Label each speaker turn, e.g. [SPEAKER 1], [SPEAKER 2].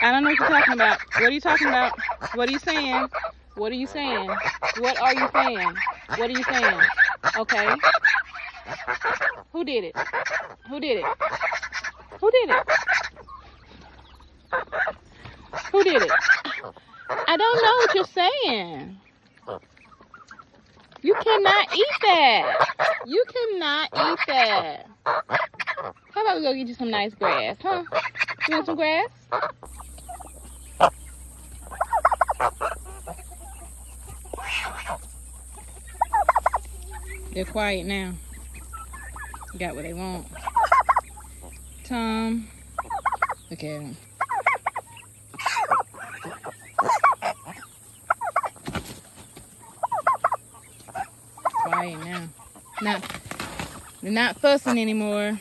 [SPEAKER 1] I don't know what you're talking about. What are you talking about? What are you saying? What are you saying? What are you saying? What are you saying? Okay. Who did it? Who did it? Who did it? Who did it? I don't know what you're saying. You cannot eat that. You cannot eat that. How about we go get you some nice grass, huh? You want some grass? They're quiet now. Got what they want. Tom, look at him. Quiet now. They're not fussing anymore.